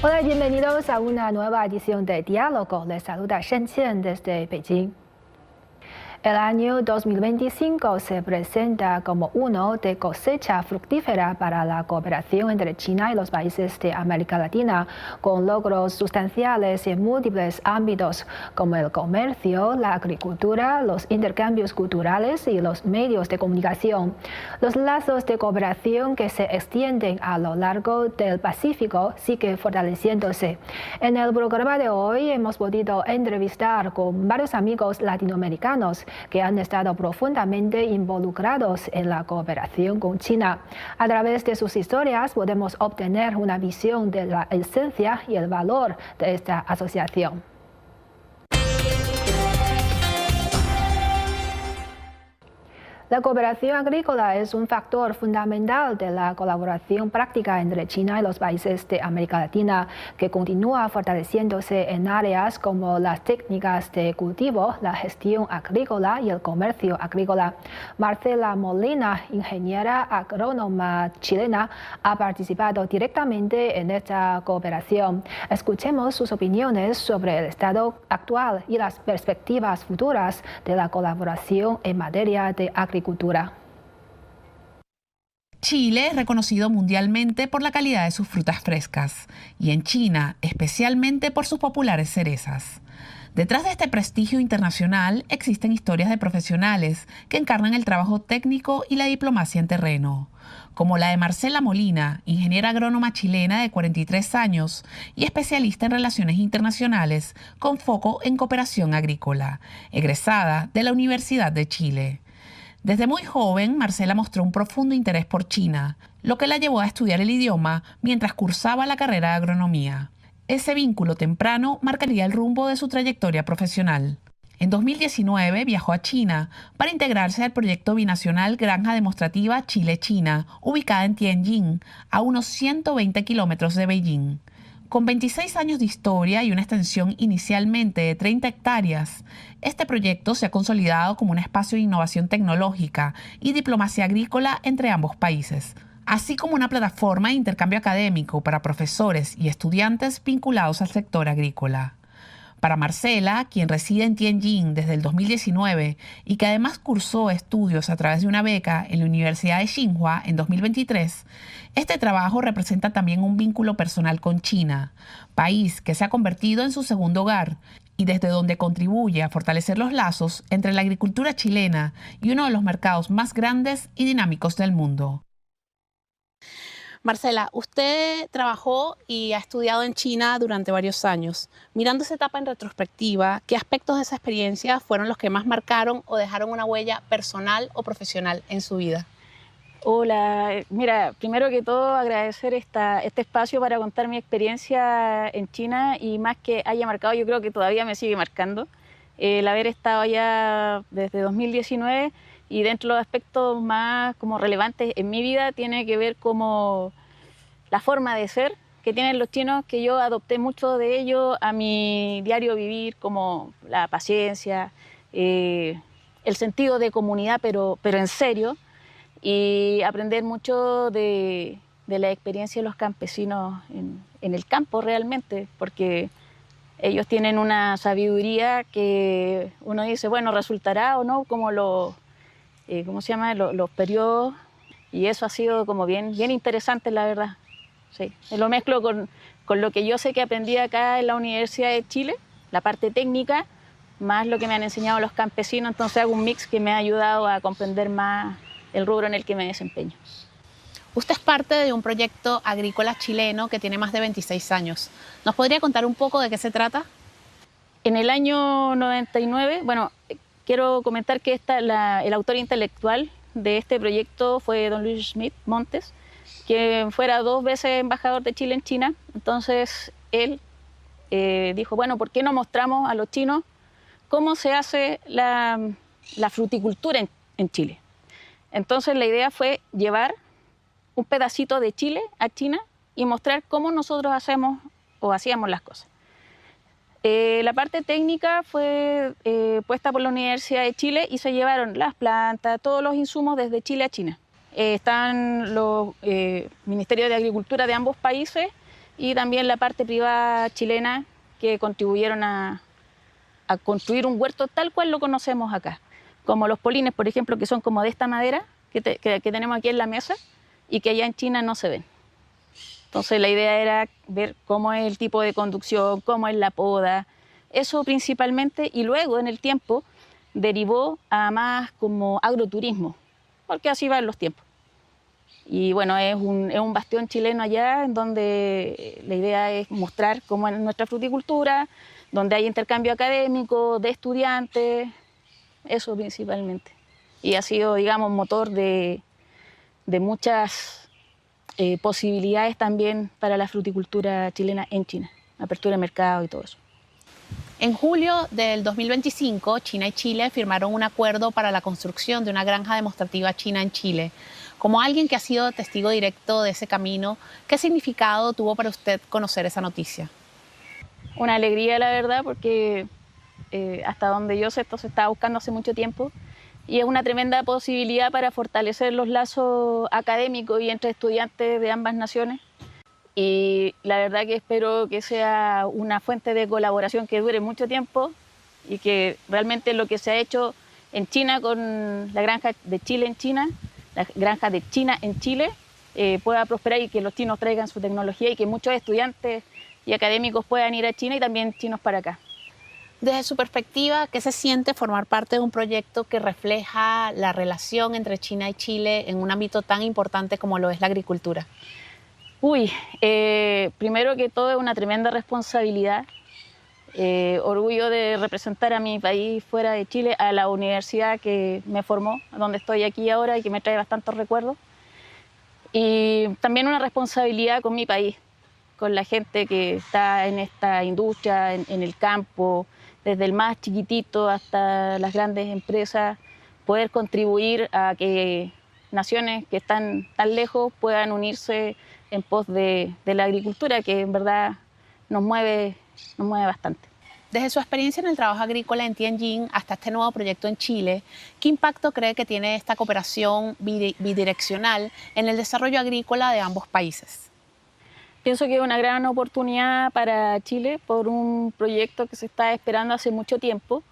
Hola y bienvenidos a una nueva edición de Diálogo. Les saluda Shen Qian desde Beijing. El año 2025 se presenta como uno de cosecha fructífera para la cooperación entre China y los países de América Latina, con logros sustanciales en múltiples ámbitos, como el comercio, la agricultura, los intercambios culturales y los medios de comunicación. Los lazos de cooperación que se extienden a lo largo del Pacífico siguen fortaleciéndose. En el programa de hoy hemos podido entrevistar con varios amigos latinoamericanos que han estado profundamente involucrados en la cooperación con China. A través de sus historias podemos obtener una visión de la esencia y el valor de esta asociación. La cooperación agrícola es un factor fundamental de la colaboración práctica entre China y los países de América Latina, que continúa fortaleciéndose en áreas como las técnicas de cultivo, la gestión agrícola y el comercio agrícola. Marcela Molina, ingeniera agrónoma chilena, ha participado directamente en esta cooperación. Escuchemos sus opiniones sobre el estado actual y las perspectivas futuras de la colaboración en materia de agricultura. Chile es reconocido mundialmente por la calidad de sus frutas frescas y en China especialmente por sus populares cerezas. Detrás de este prestigio internacional existen historias de profesionales que encarnan el trabajo técnico y la diplomacia en terreno, como la de Marcela Molina, ingeniera agrónoma chilena de 43 años y especialista en relaciones internacionales con foco en cooperación agrícola, egresada de la Universidad de Chile. Desde muy joven, Marcela mostró un profundo interés por China, lo que la llevó a estudiar el idioma mientras cursaba la carrera de agronomía. Ese vínculo temprano marcaría el rumbo de su trayectoria profesional. En 2019 viajó a China para integrarse al proyecto binacional Granja Demostrativa Chile-China, ubicada en Tianjin, a unos 120 kilómetros de Beijing. Con 26 años de historia y una extensión inicialmente de 30 hectáreas, este proyecto se ha consolidado como un espacio de innovación tecnológica y diplomacia agrícola entre ambos países, así como una plataforma de intercambio académico para profesores y estudiantes vinculados al sector agrícola. Para Marcela, quien reside en Tianjin desde el 2019 y que además cursó estudios a través de una beca en la Universidad de Tsinghua en 2023, este trabajo representa también un vínculo personal con China, país que se ha convertido en su segundo hogar y desde donde contribuye a fortalecer los lazos entre la agricultura chilena y uno de los mercados más grandes y dinámicos del mundo. Marcela, usted trabajó y ha estudiado en China durante varios años. Mirando esa etapa en retrospectiva, ¿qué aspectos de esa experiencia fueron los que más marcaron o dejaron una huella personal o profesional en su vida? Hola, mira, primero que todo agradecer este espacio para contar mi experiencia en China y más que haya marcado, yo creo que todavía me sigue marcando, el haber estado allá desde 2019 y dentro de los aspectos más como relevantes en mi vida tiene que ver como la forma de ser que tienen los chinos, que yo adopté mucho de ello a mi diario vivir, como la paciencia, el sentido de comunidad, pero en serio, y aprender mucho de la experiencia de los campesinos en el campo realmente, porque ellos tienen una sabiduría que uno dice, bueno, resultará o no, como los periodos, y eso ha sido como bien interesante, la verdad. Sí. Lo mezclo con lo que yo sé que aprendí acá en la Universidad de Chile, la parte técnica, más lo que me han enseñado los campesinos, entonces hago un mix que me ha ayudado a comprender más el rubro en el que me desempeño. Usted es parte de un proyecto agrícola chileno que tiene más de 26 años. ¿Nos podría contar un poco de qué se trata? En el año 99, bueno, quiero comentar que el autor intelectual de este proyecto fue don Luis Schmidt Montes, que fuera 2 veces embajador de Chile en China. Entonces él dijo, bueno, ¿por qué no mostramos a los chinos cómo se hace la fruticultura en Chile? Entonces la idea fue llevar un pedacito de Chile a China y mostrar cómo nosotros hacíamos las cosas. La parte técnica fue puesta por la Universidad de Chile y se llevaron las plantas, todos los insumos desde Chile a China. Están los ministerios de Agricultura de ambos países y también la parte privada chilena que contribuyeron a construir un huerto tal cual lo conocemos acá. Como los polines, por ejemplo, que son como de esta madera que tenemos aquí en la mesa y que allá en China no se ven. Entonces la idea era ver cómo es el tipo de conducción, cómo es la poda, eso principalmente, y luego en el tiempo derivó a más como agroturismo, porque así van los tiempos. Y bueno, es un bastión chileno allá en donde la idea es mostrar cómo es nuestra fruticultura, donde hay intercambio académico de estudiantes, eso principalmente. Y ha sido, digamos, motor de muchas posibilidades también para la fruticultura chilena en China, apertura de mercado y todo eso. En julio del 2025, China y Chile firmaron un acuerdo para la construcción de una granja demostrativa china en Chile. Como alguien que ha sido testigo directo de ese camino, ¿qué significado tuvo para usted conocer esa noticia? Una alegría, la verdad, porque hasta donde yo sé, esto se estaba buscando hace mucho tiempo y es una tremenda posibilidad para fortalecer los lazos académicos y entre estudiantes de ambas naciones. Y la verdad que espero que sea una fuente de colaboración que dure mucho tiempo y que realmente lo que se ha hecho en China con la granja de Chile en China, la granja de China en Chile, pueda prosperar y que los chinos traigan su tecnología y que muchos estudiantes y académicos puedan ir a China y también chinos para acá. Desde su perspectiva, ¿qué se siente formar parte de un proyecto que refleja la relación entre China y Chile en un ámbito tan importante como lo es la agricultura? Primero que todo es una tremenda responsabilidad, orgullo de representar a mi país fuera de Chile, a la universidad que me formó, donde estoy aquí ahora y que me trae bastantes recuerdos. Y también una responsabilidad con mi país, con la gente que está en esta industria, en el campo, desde el más chiquitito hasta las grandes empresas, poder contribuir a que naciones que están tan lejos puedan unirse en pos de la agricultura, que en verdad nos mueve bastante. Desde su experiencia en el trabajo agrícola en Tianjin hasta este nuevo proyecto en Chile, ¿qué impacto cree que tiene esta cooperación bidireccional en el desarrollo agrícola de ambos países? Pienso que es una gran oportunidad para Chile por un proyecto que se está esperando hace mucho tiempo,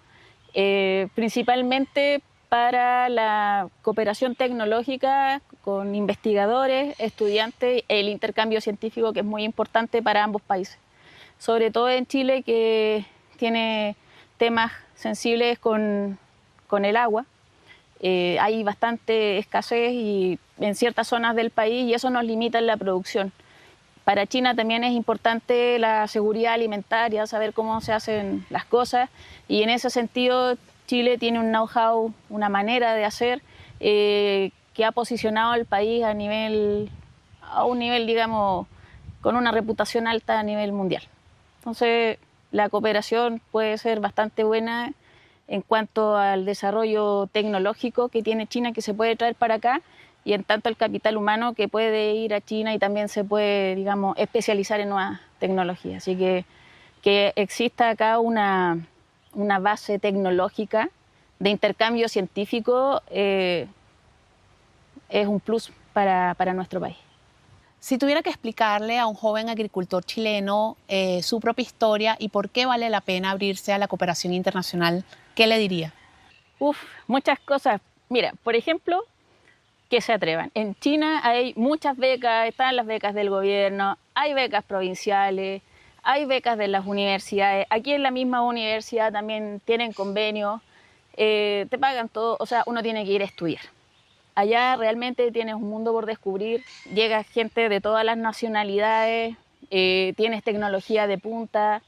principalmente para la cooperación tecnológica con investigadores, estudiantes, el intercambio científico que es muy importante para ambos países. Sobre todo en Chile, que tiene temas sensibles con el agua. Hay bastante escasez en ciertas zonas del país y eso nos limita en la producción. Para China también es importante la seguridad alimentaria, saber cómo se hacen las cosas, y en ese sentido Chile tiene un know-how, una manera de hacer que ha posicionado al país a un nivel, digamos, con una reputación alta a nivel mundial. Entonces, la cooperación puede ser bastante buena en cuanto al desarrollo tecnológico que tiene China, que se puede traer para acá, y en tanto el capital humano que puede ir a China y también se puede, digamos, especializar en nuevas tecnologías. Así que exista acá una base tecnológica de intercambio científico es un plus para nuestro país. Si tuviera que explicarle a un joven agricultor chileno su propia historia y por qué vale la pena abrirse a la cooperación internacional, ¿qué le diría? Muchas cosas. Mira, por ejemplo, que se atrevan. En China hay muchas becas, están las becas del gobierno, hay becas provinciales, hay becas de las universidades. Aquí en la misma universidad también tienen convenios, te pagan todo, o sea, uno tiene que ir a estudiar. Allá realmente tienes un mundo por descubrir, llega gente de todas las nacionalidades, tienes tecnología de punta,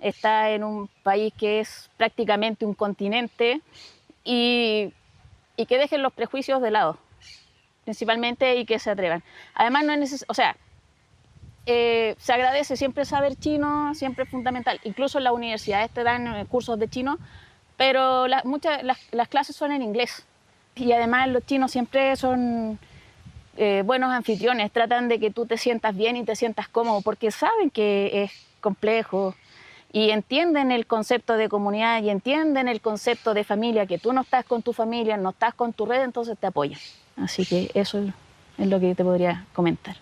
está en un país que es prácticamente un continente y que dejen los prejuicios de lado, principalmente, y que se atrevan. Además, no es necesario, o sea, se agradece siempre saber chino, siempre es fundamental. Incluso en las universidades te dan cursos de chino, pero las clases son en inglés. Y además los chinos siempre son buenos anfitriones, tratan de que tú te sientas bien y te sientas cómodo, porque saben que es complejo y entienden el concepto de comunidad y entienden el concepto de familia, que tú no estás con tu familia, no estás con tu red, entonces te apoyan. Así que eso es lo que te podría comentar.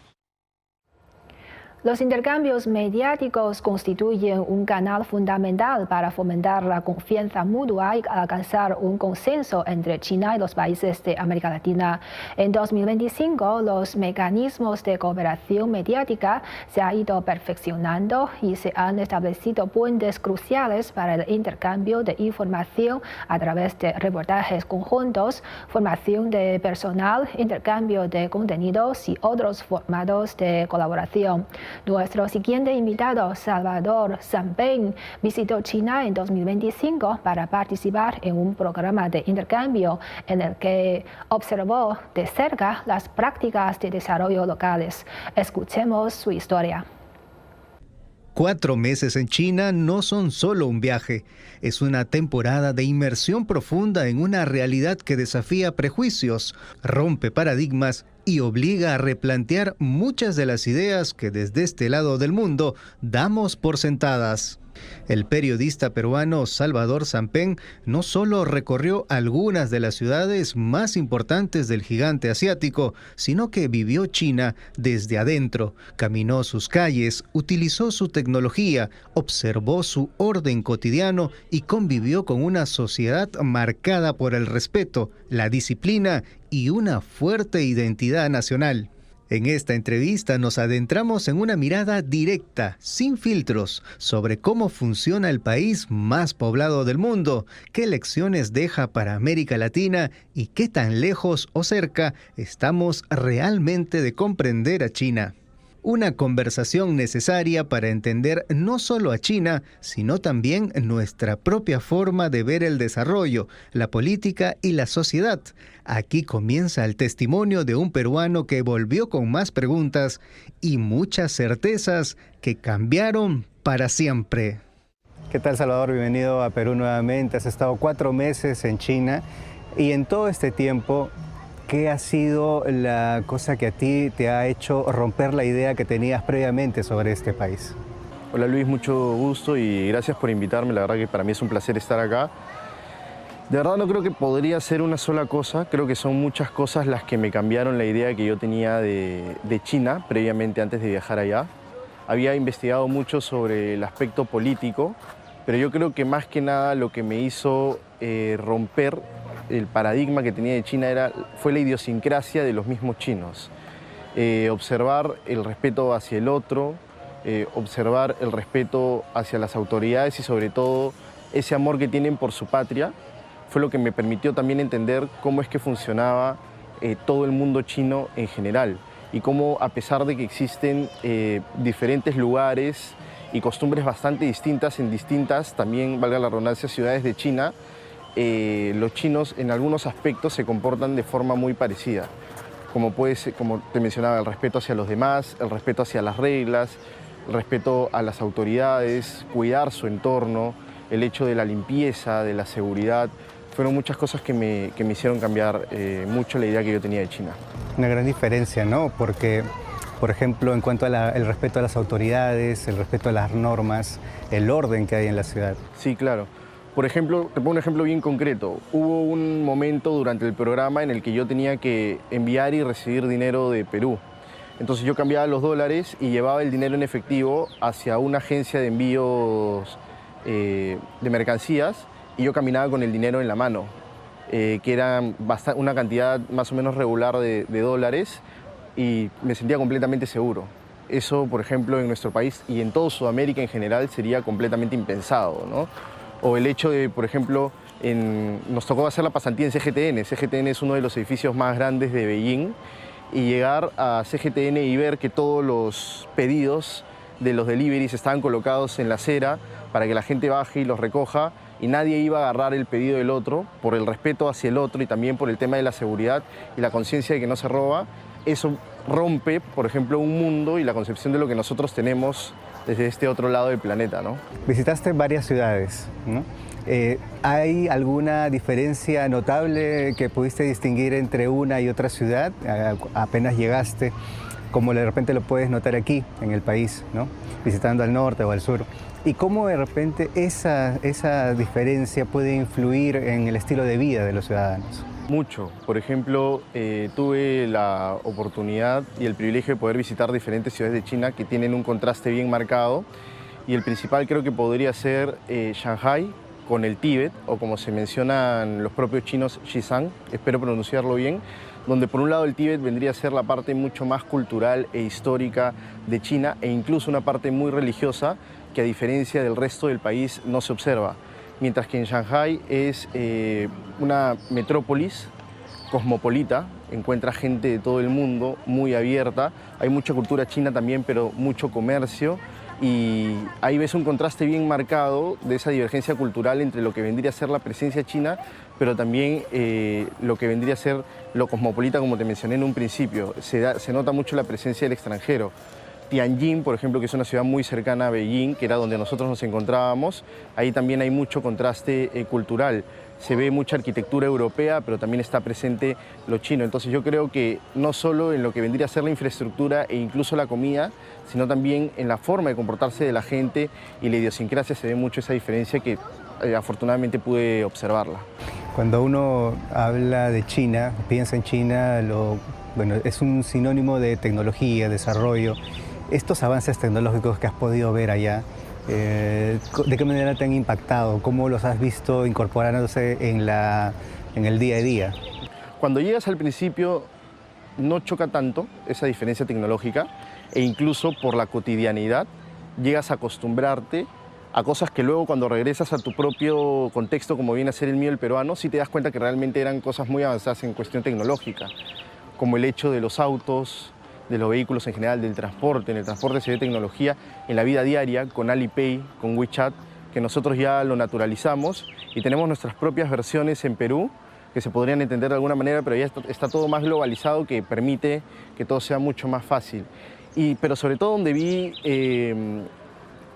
Los intercambios mediáticos constituyen un canal fundamental para fomentar la confianza mutua y alcanzar un consenso entre China y los países de América Latina. En 2025, los mecanismos de cooperación mediática se han ido perfeccionando y se han establecido puentes cruciales para el intercambio de información a través de reportajes conjuntos, formación de personal, intercambio de contenidos y otros formatos de colaboración. Nuestro siguiente invitado, Salvador Sampeng, visitó China en 2025 para participar en un programa de intercambio en el que observó de cerca las prácticas de desarrollo locales. Escuchemos su historia. 4 meses en China no son solo un viaje, es una temporada de inmersión profunda en una realidad que desafía prejuicios, rompe paradigmas y obliga a replantear muchas de las ideas que desde este lado del mundo damos por sentadas. El periodista peruano Salvador Sampeng no solo recorrió algunas de las ciudades más importantes del gigante asiático, sino que vivió China desde adentro, caminó sus calles, utilizó su tecnología, observó su orden cotidiano y convivió con una sociedad marcada por el respeto, la disciplina y una fuerte identidad nacional. En esta entrevista nos adentramos en una mirada directa, sin filtros, sobre cómo funciona el país más poblado del mundo, qué lecciones deja para América Latina y qué tan lejos o cerca estamos realmente de comprender a China. Una conversación necesaria para entender no solo a China, sino también nuestra propia forma de ver el desarrollo, la política y la sociedad. Aquí comienza el testimonio de un peruano que volvió con más preguntas y muchas certezas que cambiaron para siempre. ¿Qué tal, Salvador? Bienvenido a Perú nuevamente. Has estado 4 meses en China y en todo este tiempo, ¿qué ha sido la cosa que a ti te ha hecho romper la idea que tenías previamente sobre este país? Hola Luis, mucho gusto y gracias por invitarme. La verdad que para mí es un placer estar acá. De verdad no creo que podría ser una sola cosa, creo que son muchas cosas las que me cambiaron la idea que yo tenía de China previamente antes de viajar allá. Había investigado mucho sobre el aspecto político, pero yo creo que más que nada lo que me hizo romper el paradigma que tenía de China fue la idiosincrasia de los mismos chinos. Observar el respeto hacia el otro, observar el respeto hacia las autoridades y sobre todo ese amor que tienen por su patria, fue lo que me permitió también entender cómo es que funcionaba todo el mundo chino en general y cómo, a pesar de que existen diferentes lugares y costumbres bastante distintas en distintas, también valga la redundancia, ciudades de China, los chinos en algunos aspectos se comportan de forma muy parecida. Como te mencionaba, el respeto hacia los demás, el respeto hacia las reglas, el respeto a las autoridades, cuidar su entorno, el hecho de la limpieza, de la seguridad. Fueron muchas cosas que me hicieron cambiar mucho la idea que yo tenía de China. Una gran diferencia, ¿no? Porque, por ejemplo, en cuanto al respeto a las autoridades, el respeto a las normas, el orden que hay en la ciudad. Sí, claro. Por ejemplo, te pongo un ejemplo bien concreto. Hubo un momento durante el programa en el que yo tenía que enviar y recibir dinero de Perú. Entonces yo cambiaba los dólares y llevaba el dinero en efectivo hacia una agencia de envíos de mercancías y yo caminaba con el dinero en la mano, que era una cantidad más o menos regular de dólares y me sentía completamente seguro. Eso, por ejemplo, en nuestro país y en todo Sudamérica en general sería completamente impensado, ¿no? O el hecho de, por ejemplo, nos tocó hacer la pasantía en CGTN. CGTN es uno de los edificios más grandes de Beijing y llegar a CGTN y ver que todos los pedidos de los deliveries estaban colocados en la acera para que la gente baje y los recoja y nadie iba a agarrar el pedido del otro por el respeto hacia el otro y también por el tema de la seguridad y la conciencia de que no se roba. Eso rompe, por ejemplo, un mundo y la concepción de lo que nosotros tenemos desde este otro lado del planeta, ¿no? Visitaste varias ciudades, ¿no? ¿Hay alguna diferencia notable que pudiste distinguir entre una y otra ciudad apenas llegaste, como de repente lo puedes notar aquí en el país, ¿no? Visitando al norte o al sur? ¿Y cómo de repente esa diferencia puede influir en el estilo de vida de los ciudadanos? Mucho. Por ejemplo, tuve la oportunidad y el privilegio de poder visitar diferentes ciudades de China que tienen un contraste bien marcado, y el principal creo que podría ser Shanghái con el Tíbet, o como se mencionan los propios chinos, Xizang, espero pronunciarlo bien, donde por un lado el Tíbet vendría a ser la parte mucho más cultural e histórica de China, e incluso una parte muy religiosa que a diferencia del resto del país no se observa. Mientras que en Shanghái es una metrópolis cosmopolita, encuentra gente de todo el mundo, muy abierta, hay mucha cultura china también, pero mucho comercio, y ahí ves un contraste bien marcado de esa divergencia cultural entre lo que vendría a ser la presencia china, pero también lo que vendría a ser lo cosmopolita, como te mencioné en un principio. Se nota mucho la presencia del extranjero. Tianjin, por ejemplo, que es una ciudad muy cercana a Beijing, que era donde nosotros nos encontrábamos, ahí también hay mucho contraste cultural. Se ve mucha arquitectura europea, pero también está presente lo chino. Entonces yo creo que no solo en lo que vendría a ser la infraestructura e incluso la comida, sino también en la forma de comportarse de la gente y la idiosincrasia se ve mucho esa diferencia que afortunadamente pude observarla. Cuando uno habla de China, piensa en China, bueno, es un sinónimo de tecnología, desarrollo. Estos avances tecnológicos que has podido ver allá, ¿de qué manera te han impactado? ¿Cómo los has visto incorporándose en el día a día? Cuando llegas al principio no choca tanto esa diferencia tecnológica, e incluso por la cotidianidad llegas a acostumbrarte a cosas que luego cuando regresas a tu propio contexto, como viene a ser el mío, el peruano, sí te das cuenta que realmente eran cosas muy avanzadas en cuestión tecnológica, como el hecho de los autos, de los vehículos en general, del transporte. En el transporte se ve tecnología en la vida diaria, con Alipay, con WeChat, que nosotros ya lo naturalizamos y tenemos nuestras propias versiones en Perú, que se podrían entender de alguna manera, pero ya está todo más globalizado, que permite que todo sea mucho más fácil. Pero sobre todo donde vi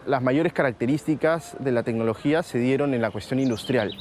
las mayores características de la tecnología se dieron en la cuestión industrial.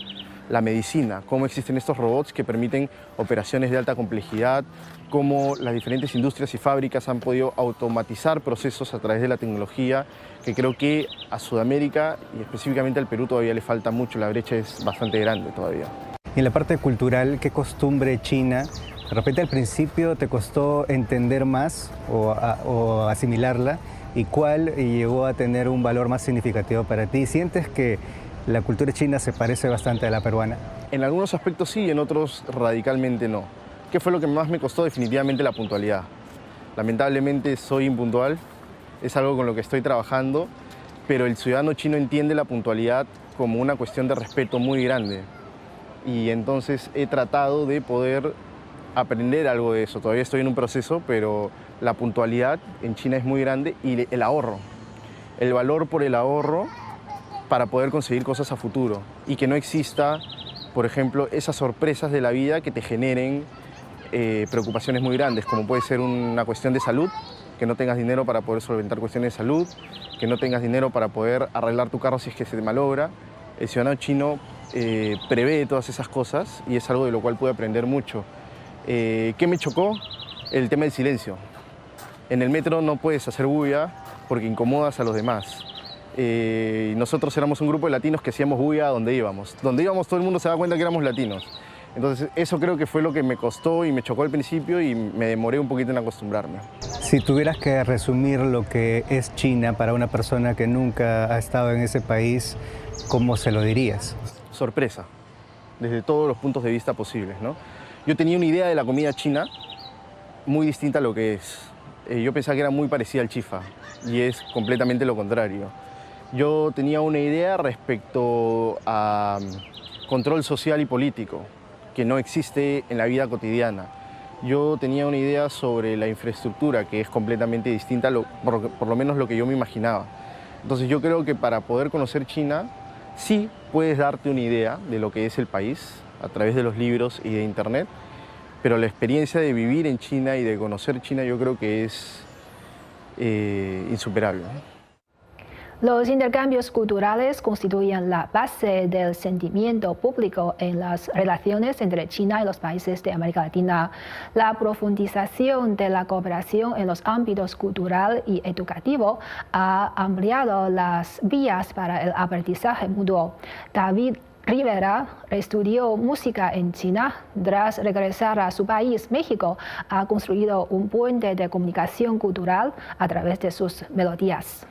La medicina, cómo existen estos robots que permiten operaciones de alta complejidad, cómo las diferentes industrias y fábricas han podido automatizar procesos a través de la tecnología, que creo que a Sudamérica y específicamente al Perú todavía le falta mucho, la brecha es bastante grande todavía. Y en la parte cultural, ¿qué costumbre china, de repente al principio te costó entender más o asimilarla, y cuál llegó a tener un valor más significativo para ti? ¿Sientes que la cultura china se parece bastante a la peruana? En algunos aspectos sí, en otros radicalmente no. ¿Qué fue lo que más me costó? Definitivamente la puntualidad. Lamentablemente soy impuntual, es algo con lo que estoy trabajando, pero el ciudadano chino entiende la puntualidad como una cuestión de respeto muy grande. Y entonces he tratado de poder aprender algo de eso. Todavía estoy en un proceso, pero la puntualidad en China es muy grande, y el ahorro, el valor por el ahorro para poder conseguir cosas a futuro, y que no exista, por ejemplo, esas sorpresas de la vida que te generen preocupaciones muy grandes, como puede ser una cuestión de salud, que no tengas dinero para poder solventar cuestiones de salud, que no tengas dinero para poder arreglar tu carro si es que se te malogra. El ciudadano chino prevé todas esas cosas y es algo de lo cual pude aprender mucho. ¿Qué me chocó? El tema del silencio. En el metro no puedes hacer bulla porque incomodas a los demás. Nosotros éramos un grupo de latinos que hacíamos bulla donde íbamos. Donde íbamos todo el mundo se daba cuenta que éramos latinos. Entonces eso creo que fue lo que me costó y me chocó al principio, y me demoré un poquito en acostumbrarme. Si tuvieras que resumir lo que es China para una persona que nunca ha estado en ese país, ¿cómo se lo dirías? Sorpresa, desde todos los puntos de vista posibles, ¿no? Yo tenía una idea de la comida china muy distinta a lo que es. Yo pensaba que era muy parecida al chifa, y es completamente lo contrario. Yo tenía una idea respecto a control social y político, que no existe en la vida cotidiana. Yo tenía una idea sobre la infraestructura, que es completamente distinta, por lo menos lo que yo me imaginaba. Entonces yo creo que para poder conocer China, sí puedes darte una idea de lo que es el país a través de los libros y de internet, pero la experiencia de vivir en China y de conocer China yo creo que es insuperable. Los intercambios culturales constituyen la base del sentimiento público en las relaciones entre China y los países de América Latina. La profundización de la cooperación en los ámbitos cultural y educativo ha ampliado las vías para el aprendizaje mutuo. David Rivera estudió música en China. Tras regresar a su país, México, ha construido un puente de comunicación cultural a través de sus melodías.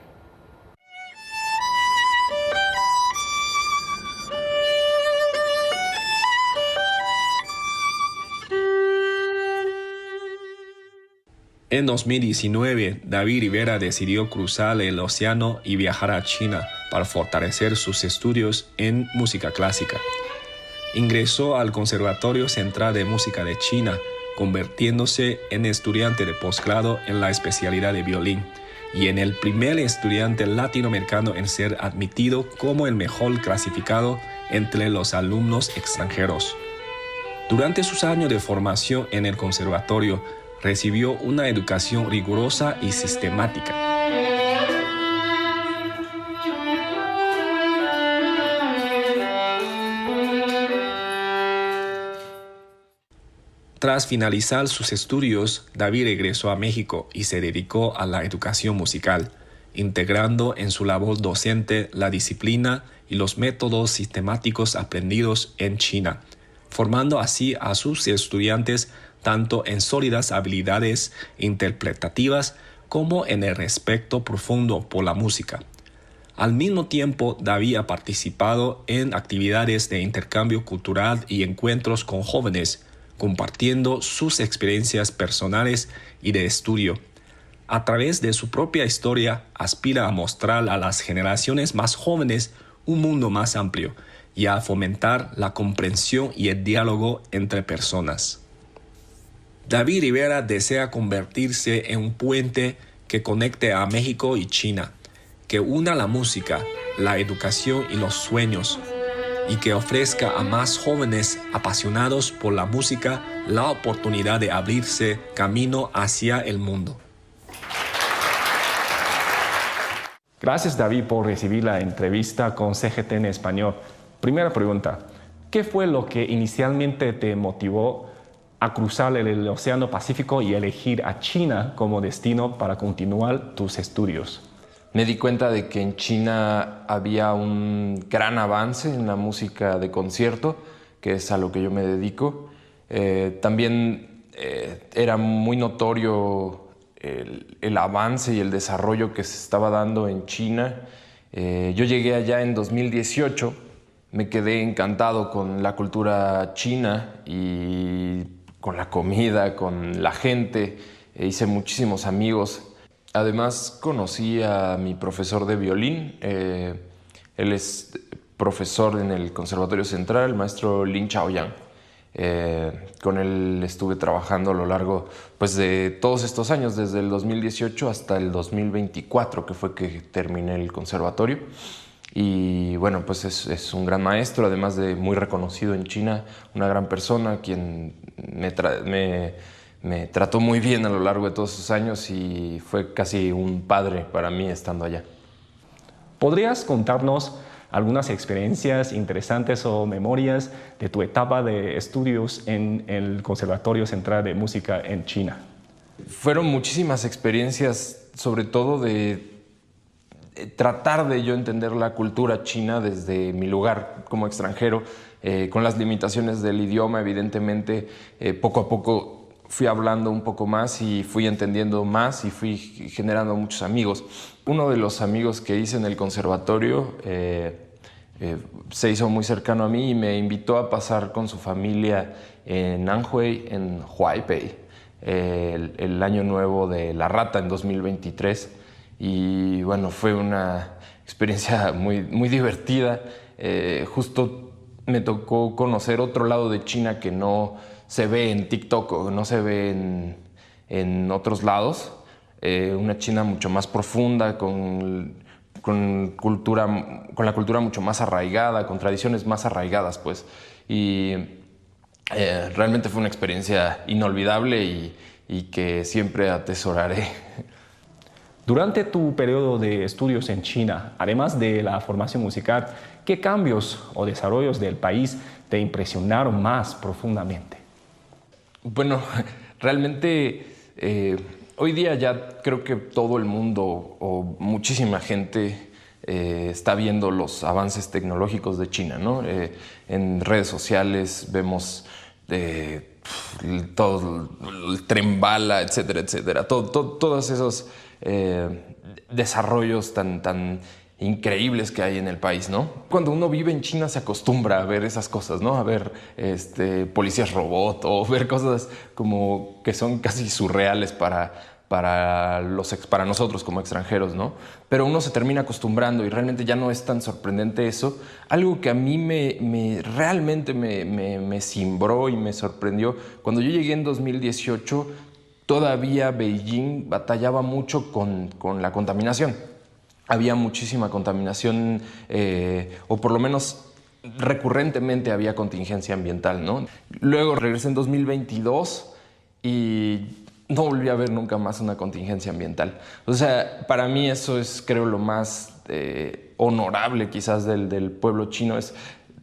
En 2019, David Rivera decidió cruzar el océano y viajar a China para fortalecer sus estudios en música clásica. Ingresó al Conservatorio Central de Música de China, convirtiéndose en estudiante de posgrado en la especialidad de violín y en el primer estudiante latinoamericano en ser admitido como el mejor clasificado entre los alumnos extranjeros. Durante sus años de formación en el conservatorio, recibió una educación rigurosa y sistemática. Tras finalizar sus estudios, David regresó a México y se dedicó a la educación musical, integrando en su labor docente la disciplina y los métodos sistemáticos aprendidos en China, formando así a sus estudiantes tanto en sólidas habilidades interpretativas como en el respeto profundo por la música. Al mismo tiempo, David ha participado en actividades de intercambio cultural y encuentros con jóvenes, compartiendo sus experiencias personales y de estudio. A través de su propia historia, aspira a mostrar a las generaciones más jóvenes un mundo más amplio y a fomentar la comprensión y el diálogo entre personas. David Rivera desea convertirse en un puente que conecte a México y China, que una la música, la educación y los sueños, y que ofrezca a más jóvenes apasionados por la música la oportunidad de abrirse camino hacia el mundo. Gracias, David, por recibir la entrevista con CGT en español. Primera pregunta, ¿qué fue lo que inicialmente te motivó a cruzar el Océano Pacífico y elegir a China como destino para continuar tus estudios? Me di cuenta de que en China había un gran avance en la música de concierto, que es a lo que yo me dedico. También era muy notorio el avance y el desarrollo que se estaba dando en China. Yo llegué allá en 2018, me quedé encantado con la cultura china y con la comida, con la gente. Hice muchísimos amigos. Además, conocí a mi profesor de violín. Él es profesor en el Conservatorio Central, el maestro Lin Chaoyang. Con él estuve trabajando a lo largo de todos estos años, desde el 2018 hasta el 2024, que fue que terminé el conservatorio. Y bueno, pues es un gran maestro, además de muy reconocido en China, una gran persona, quien me trató muy bien a lo largo de todos esos años y fue casi un padre para mí estando allá. ¿Podrías contarnos algunas experiencias interesantes o memorias de tu etapa de estudios en el Conservatorio Central de Música en China? Fueron muchísimas experiencias, sobre todo de tratar de yo entender la cultura china desde mi lugar como extranjero, con las limitaciones del idioma, evidentemente, poco a poco fui hablando un poco más y fui entendiendo más y fui generando muchos amigos. Uno de los amigos que hice en el conservatorio se hizo muy cercano a mí y me invitó a pasar con su familia en Anhui, en Huaipei, el año nuevo de la rata en 2023. Y bueno, fue una experiencia muy divertida. Justo me tocó conocer otro lado de China que no se ve en TikTok o no se ve en otros lados. Una China mucho más profunda, con la cultura mucho más arraigada, con tradiciones más arraigadas, pues. Y realmente fue una experiencia inolvidable y que siempre atesoraré. Durante tu periodo de estudios en China, además de la formación musical, ¿qué cambios o desarrollos del país te impresionaron más profundamente? Bueno, realmente hoy día ya creo que todo el mundo o muchísima gente está viendo los avances tecnológicos de China, ¿no? En redes sociales vemos todo el tren bala, etcétera, etcétera. Todos esos desarrollos tan increíbles que hay en el país, ¿no? Cuando uno vive en China se acostumbra a ver esas cosas, ¿no? A ver policías robot o ver cosas como que son casi surreales para nosotros como extranjeros, ¿no? Pero uno se termina acostumbrando y realmente ya no es tan sorprendente eso. Algo que a mí realmente me cimbró y me sorprendió, cuando yo llegué en 2018, todavía Beijing batallaba mucho con la contaminación. Había muchísima contaminación, o por lo menos recurrentemente había contingencia ambiental, ¿no? Luego regresé en 2022 y no volví a ver nunca más una contingencia ambiental. O sea, para mí eso es, creo, lo más honorable quizás del pueblo chino. Es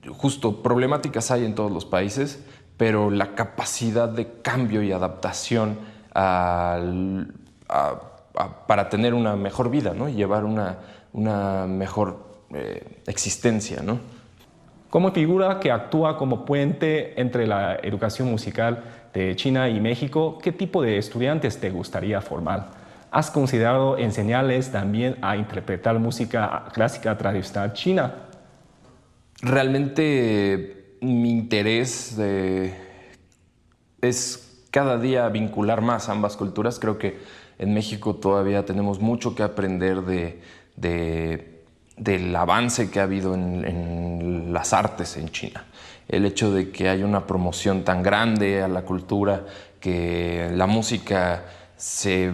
justo, problemáticas hay en todos los países, pero la capacidad de cambio y adaptación para tener una mejor vida, ¿no? Y llevar una mejor existencia, ¿no? Como figura que actúa como puente entre la educación musical de China y México, ¿qué tipo de estudiantes te gustaría formar? ¿Has considerado enseñarles también a interpretar música clásica tradicional china? Realmente mi interés es cada día vincular más ambas culturas. Creo que en México todavía tenemos mucho que aprender del avance que ha habido en las artes en China. El hecho de que haya una promoción tan grande a la cultura, que la música se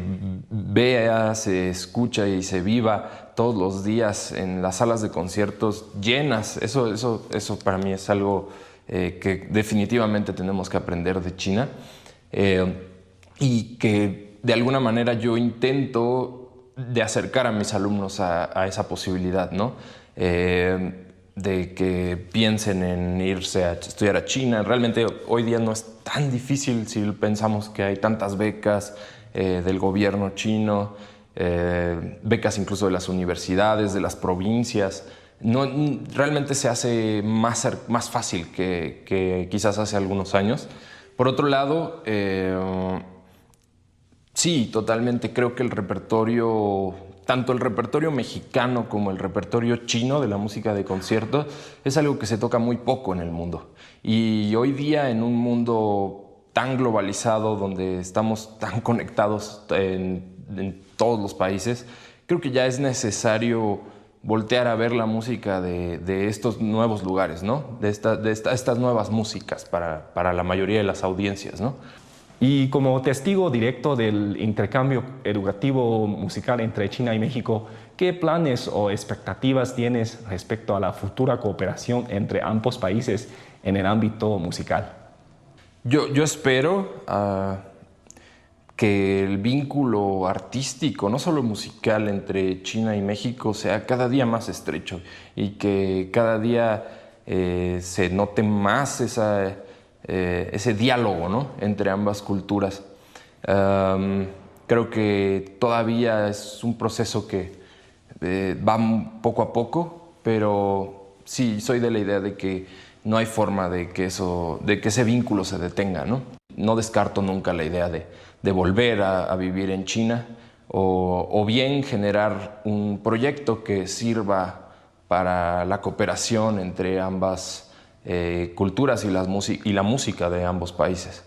vea, se escucha y se viva todos los días en las salas de conciertos llenas. Eso para mí es algo que definitivamente tenemos que aprender de China, y que de alguna manera yo intento de acercar a mis alumnos a esa posibilidad, ¿no? De que piensen en irse a estudiar a China. Realmente hoy día no es tan difícil si pensamos que hay tantas becas del gobierno chino, becas incluso de las universidades, de las provincias. Realmente se hace más fácil que quizás hace algunos años. Por otro lado, sí, totalmente creo que el repertorio, tanto el repertorio mexicano como el repertorio chino de la música de concierto, es algo que se toca muy poco en el mundo. Y hoy día, en un mundo tan globalizado, donde estamos tan conectados en todos los países, creo que ya es necesario voltear a ver la música de estos nuevos lugares, ¿no? De estas nuevas músicas para la mayoría de las audiencias, ¿no? Y como testigo directo del intercambio educativo musical entre China y México, ¿qué planes o expectativas tienes respecto a la futura cooperación entre ambos países en el ámbito musical? Yo espero que el vínculo artístico, no solo musical, entre China y México sea cada día más estrecho y que cada día se note más ese diálogo, ¿no? Entre ambas culturas. Creo que todavía es un proceso que va poco a poco, pero sí, soy de la idea de que no hay forma de que ese vínculo se detenga, ¿no? No descarto nunca la idea de volver a vivir en China o bien generar un proyecto que sirva para la cooperación entre ambas culturas y la música de ambos países.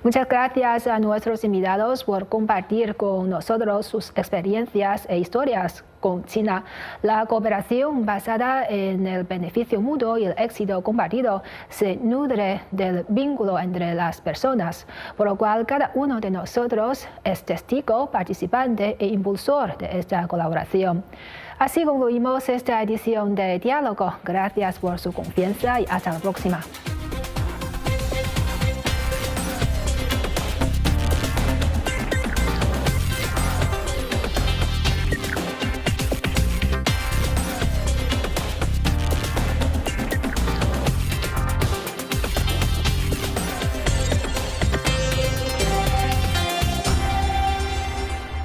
Muchas gracias a nuestros invitados por compartir con nosotros sus experiencias e historias con China. La cooperación basada en el beneficio mutuo y el éxito compartido se nutre del vínculo entre las personas, por lo cual cada uno de nosotros es testigo, participante e impulsor de esta colaboración. Así concluimos esta edición de Diálogo. Gracias por su confianza y hasta la próxima.